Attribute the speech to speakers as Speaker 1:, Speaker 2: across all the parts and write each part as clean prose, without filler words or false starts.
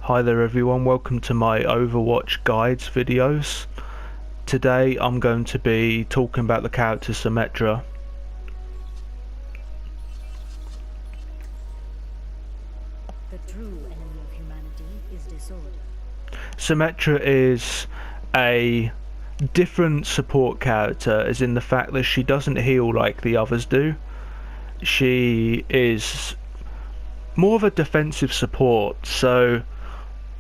Speaker 1: Hi there everyone, welcome to my Overwatch guides videos. Today I'm going to be talking about the character Symmetra.
Speaker 2: The true enemy of humanity is disorder.
Speaker 1: Symmetra is a different support character, as in the fact that she doesn't heal like the others do. She is more of a defensive support, so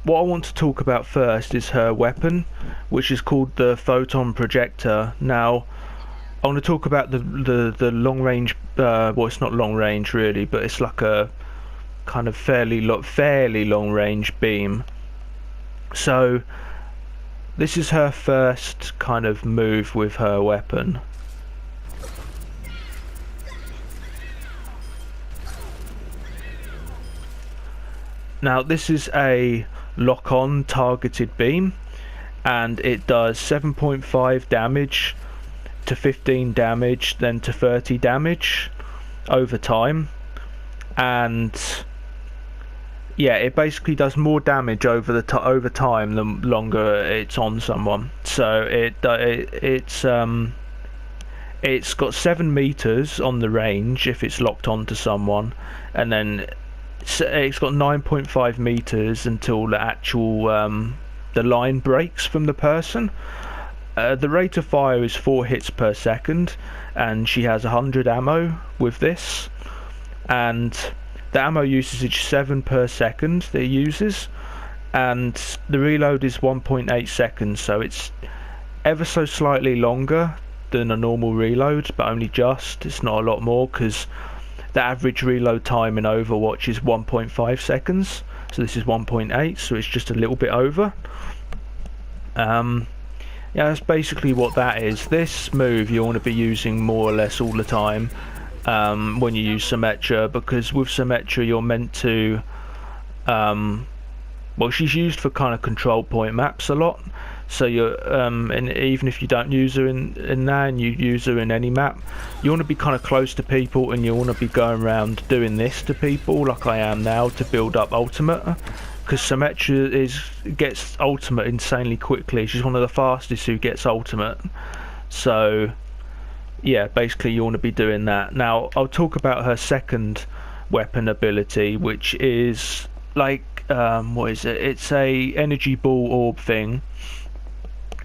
Speaker 1: what I want to talk about first is her weapon, which is called the photon projector. Now, I want to talk about the long range. Well, it's not long range really, but it's like a kind of fairly long range beam. So this is her first kind of move with her weapon. Now this is a lock-on targeted beam, and it does 7.5 damage to 15 damage, then to 30 damage over time, and yeah, it basically does more damage over time the longer it's on someone. So it's got 7 meters on the range if it's locked onto someone, and then it's got 9.5 meters until the actual the line breaks from the person. The rate of fire is 4 hits per second, and she has 100 ammo with this, and the ammo usage is 7 per second that it uses, and the reload is 1.8 seconds, so it's ever so slightly longer than a normal reload, but only just. It's not a lot more, because the average reload time in Overwatch is 1.5 seconds, so this is 1.8, so it's just a little bit over. Yeah, that's basically what that is. This move you want to be using more or less all the time when you use Symmetra, because with Symmetra you're meant to well, she's used for kind of control point maps a lot, so you're and even if you don't use her in that, and you use her in any map, you want to be kind of close to people, and you want to be going around doing this to people like I am now to build up ultimate, because Symmetra gets ultimate insanely quickly. She's one of the fastest who gets ultimate, so yeah, basically you want to be doing that. Now I'll talk about her second weapon ability, which is like what is it? It's a energy ball orb thing.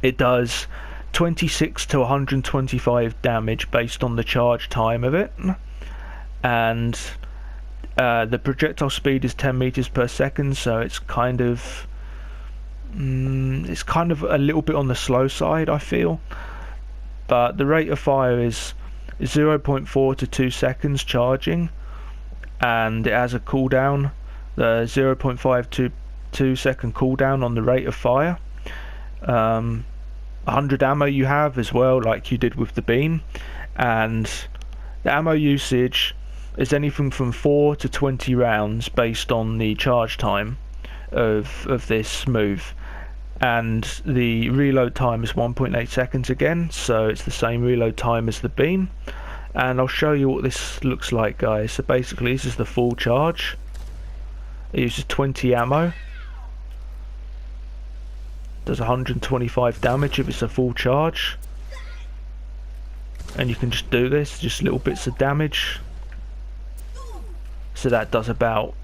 Speaker 1: It does 26 to 125 damage based on the charge time of it, and the projectile speed is 10 meters per second, so it's kind of a little bit on the slow side, I feel. But the rate of fire is 0.4 to 2 seconds charging, and it has a cooldown, the 0.5 to 2 second cooldown on the rate of fire. 100 ammo you have as well, like you did with the beam, and the ammo usage is anything from 4 to 20 rounds based on the charge time of this move, and the reload time is 1.8 seconds again, so it's the same reload time as the beam. And I'll show you what this looks like, guys. So basically this is the full charge. It uses 20 ammo, does 125 damage if it's a full charge, and you can just do this, just little bits of damage. So that does about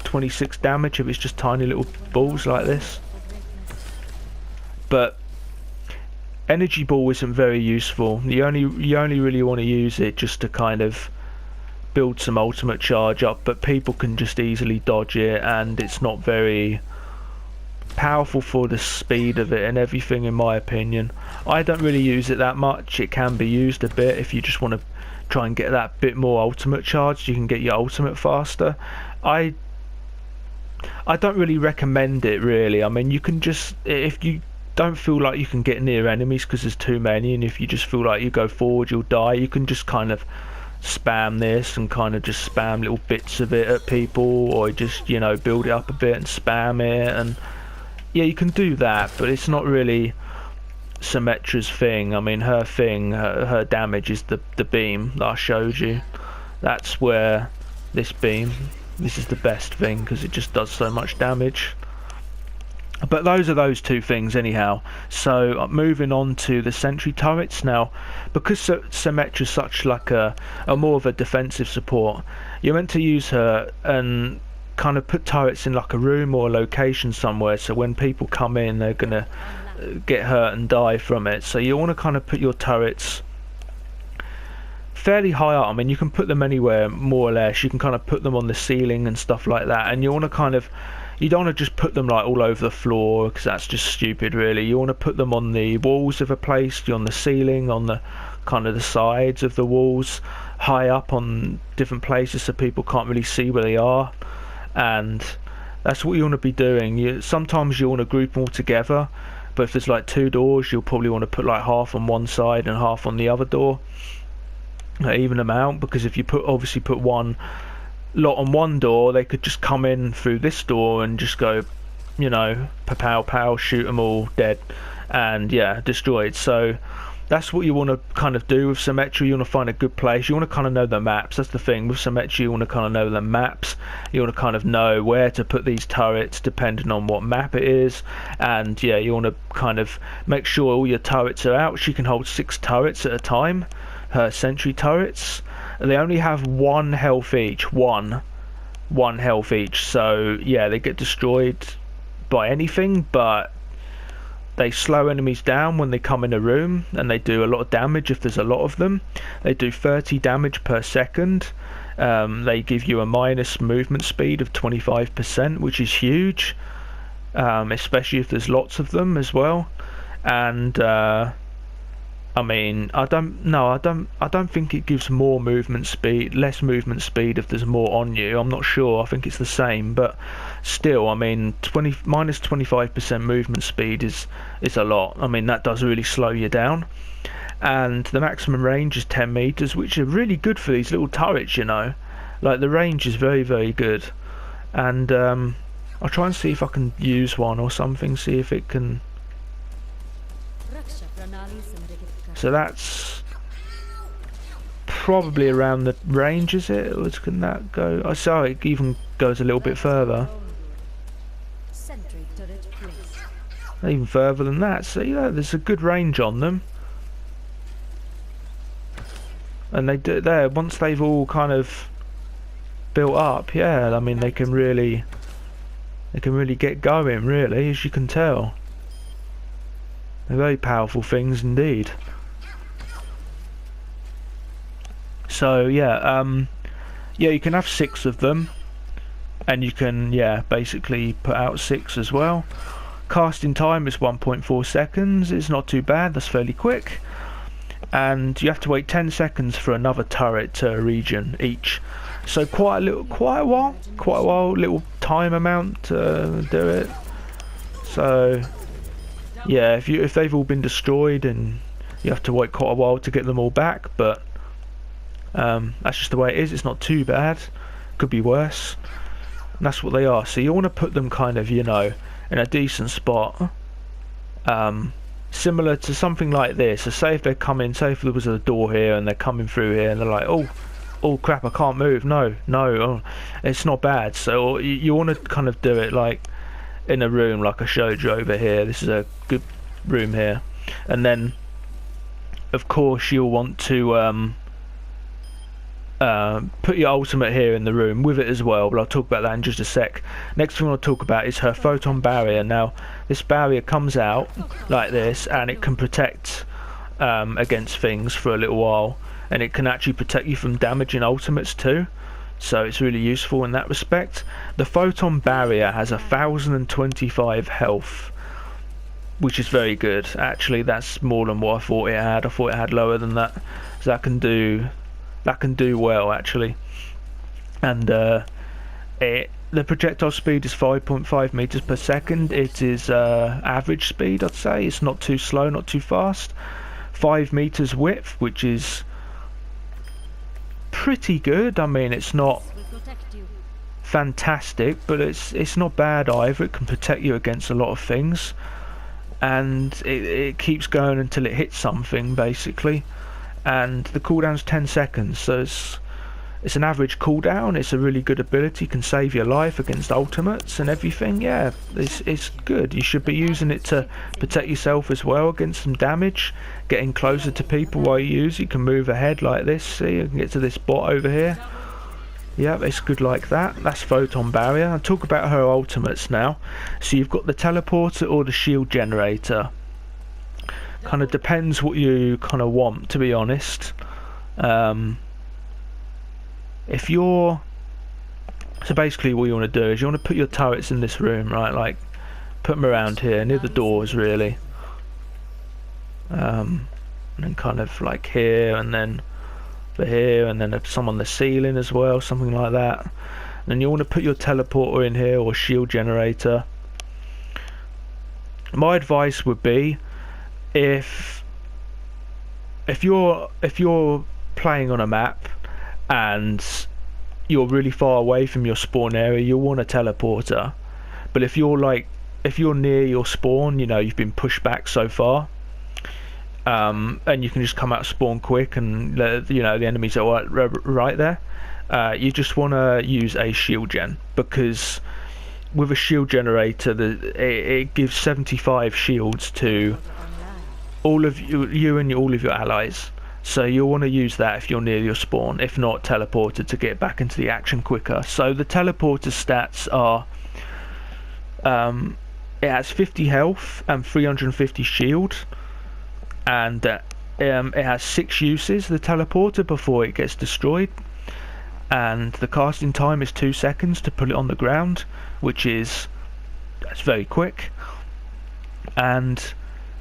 Speaker 1: 26 damage if it's just tiny little balls like this. But energy ball isn't very useful. You only really want to use it just to kind of build some ultimate charge up, but people can just easily dodge it, and it's not very powerful for the speed of it and everything, in my opinion. I don't really use it that much. It can be used a bit if you just want to try and get that bit more ultimate charge. You can get your ultimate faster. I don't really recommend it, really. I mean, you can just, if you don't feel like you can get near enemies because there's too many, and if you just feel like you go forward you'll die, you can just kind of spam this and kind of just spam little bits of it at people, or just, you know, build it up a bit and spam it, and yeah, you can do that, but it's not really Symmetra's thing. I mean, her thing, her damage is the beam that I showed you. That's where this beam, this is the best thing, because it just does so much damage. But those are those two things anyhow. So moving on to the sentry turrets now, because Symmetra is such like a more of a defensive support, you're meant to use her and kind of put turrets in like a room or a location somewhere, so when people come in they're gonna get hurt and die from it. So you want to kind of put your turrets fairly high up. I mean, you can put them anywhere more or less. You can kind of put them on the ceiling and stuff like that, and you want to kind of, you don't want to just put them like all over the floor, because that's just stupid really. You want to put them on the walls of a place, on the ceiling, on the kind of the sides of the walls, high up on different places so people can't really see where they are. And that's what you want to be doing. Sometimes you want to group them all together, but if there's like two doors, you'll probably want to put like half on one side and half on the other door, even them out, because if you obviously put one lot on one door, they could just come in through this door and just go, you know, pow pow, shoot them all dead, and yeah, destroyed. So that's what you want to kind of do with Symmetra. You want to find a good place. You want to kind of know the maps. That's the thing with Symmetra. You want to kind of know the maps. You want to kind of know where to put these turrets depending on what map it is. And yeah, you want to kind of make sure all your turrets are out. She can hold 6 turrets at a time. Her sentry turrets. They only have 1 health each. One health each. So yeah, they get destroyed by anything, but they slow enemies down when they come in a room, and they do a lot of damage if there's a lot of them. They do 30 damage per second. They give you a minus movement speed of 25%, which is huge, especially if there's lots of them as well. And I mean, I don't think it gives more movement speed, less movement speed if there's more on you. I'm not sure. I think it's the same, but still, I mean, minus 25% movement speed is a lot. I mean, that does really slow you down. And the maximum range is 10 meters, which are really good for these little turrets, you know. Like, the range is very, very good. And I'll try and see if I can use one or something, see if it can. So that's probably around the range, is it? Or can that go? I saw it even goes a little bit further. Even further than that. So yeah, there's a good range on them. And they do there once they've all kind of built up. Yeah, I mean they can really get going. Really, as you can tell, they're very powerful things indeed. So yeah, yeah, you can have 6 of them, and you can basically put out 6 as well. Casting time is 1.4 seconds. It's not too bad. That's fairly quick. And you have to wait 10 seconds for another turret to regen each. So quite a while, little time amount to do it. So yeah, if they've all been destroyed, and you have to wait quite a while to get them all back, but that's just the way it is. It's not too bad. Could be worse. And that's what they are. So you want to put them kind of, you know, in a decent spot, similar to something like this. So say if they're coming, say if there was a door here and they're coming through here and they're like, oh crap, I can't move. No, it's not bad. So you want to kind of do it like in a room, like I showed you over here. This is a good room here, and then of course you'll want to put your ultimate here in the room with it as well, but I'll talk about that in just a sec. Next thing I'll talk about is her photon barrier. Now this barrier comes out like this, and it can protect against things for a little while, and it can actually protect you from damaging ultimates too, so it's really useful in that respect. The photon barrier has 1025 health, which is very good. Actually, that's more than what I thought it had. I thought it had lower than that, so that can do well actually. And the projectile speed is 5.5 meters per second. It is average speed, I'd say. It's not too slow, not too fast. 5 meters width, which is pretty good. I mean, it's not fantastic, but it's not bad either. It can protect you against a lot of things, and it keeps going until it hits something basically. And the cooldown's 10 seconds, so it's an average cooldown. It's a really good ability, can save your life against ultimates and everything. Yeah, it's good. You should be using it to protect yourself as well against some damage. Getting closer to people while you use it. You can move ahead like this. See, you can get to this bot over here. Yeah, it's good like that. That's Photon Barrier. I'll talk about her ultimates now. So you've got the teleporter or the shield generator. Kind of depends what you kind of want, to be honest. If you're... So basically what you want to do is you want to put your turrets in this room, right? Like, put them around here, near the doors, really. And then kind of like here, and then for here, and then some on the ceiling as well, something like that. And then you want to put your teleporter in here, or shield generator. My advice would be, if you're playing on a map and you're really far away from your spawn area, you'll want a teleporter. But if you're near your spawn, you know, you've been pushed back so far, and you can just come out spawn quick, and you know the enemies are right there. You just want to use a shield gen, because with a shield generator, it gives 75 shields to all of you and all of your allies. So you'll want to use that if you're near your spawn. If not, teleporter to get back into the action quicker. So the teleporter stats are, it has 50 health and 350 shield. And it has 6 uses, the teleporter, before it gets destroyed. And the casting time is 2 seconds to put it on the ground, that's very quick. And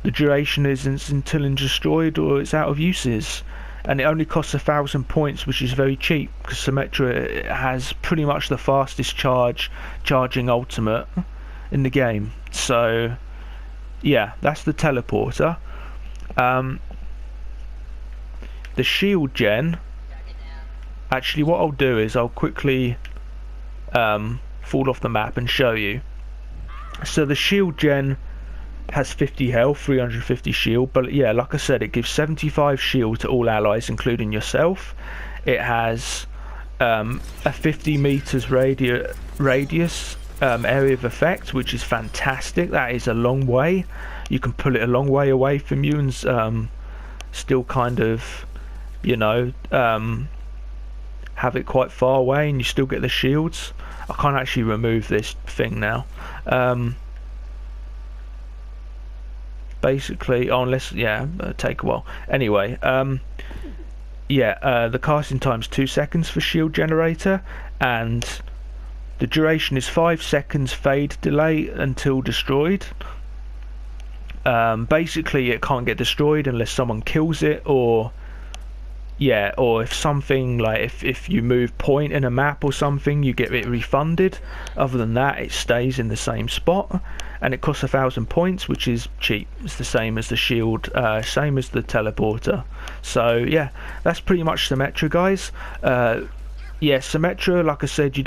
Speaker 1: the duration is until it's destroyed or it's out of uses. And it only costs 1,000 points, which is very cheap, because Symmetra has pretty much the fastest charging ultimate in the game. So yeah, that's the teleporter. The shield gen, actually what I'll do is I'll quickly fall off the map and show you. So the shield gen has 50 health, 350 shield, but yeah, like I said, it gives 75 shield to all allies, including yourself. It has a 50 meters radius area of effect, which is fantastic. That is a long way. You can pull it a long way away from you and still kind of, you know, have it quite far away, and you still get the shields. I can't actually remove this thing now. Basically, unless, yeah, take a while. Anyway, yeah, the casting time's 2 seconds for shield generator, and the duration is 5 seconds fade delay until destroyed. Basically, it can't get destroyed unless someone kills it, or yeah, or if something like if you move point in a map or something, you get it refunded. Other than that, it stays in the same spot, and it costs 1,000 points, which is cheap. It's the same as the shield, same as the teleporter. So yeah, that's pretty much Symmetra, guys. Yeah, Symmetra, like I said,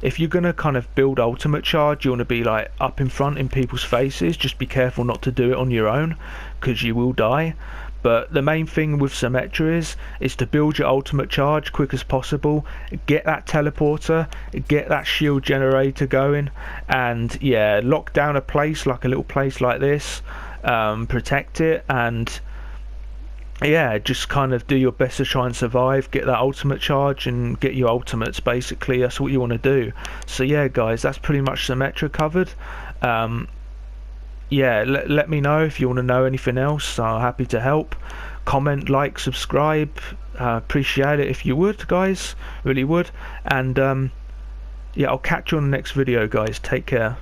Speaker 1: if you're gonna kind of build ultimate charge, you want to be like up in front in people's faces. Just be careful not to do it on your own, because you will die. But the main thing with Symmetra is to build your ultimate charge quick as possible, get that teleporter, get that shield generator going, and yeah, lock down a place, like a little place like this, protect it, and yeah, just kind of do your best to try and survive, get that ultimate charge and get your ultimates. Basically, that's what you want to do. So yeah, guys, that's pretty much Symmetra covered. Yeah, let me know if you want to know anything else. I'm happy to help. Comment, like, subscribe. Appreciate it if you would, guys. Really would. And yeah, I'll catch you on the next video, guys. Take care.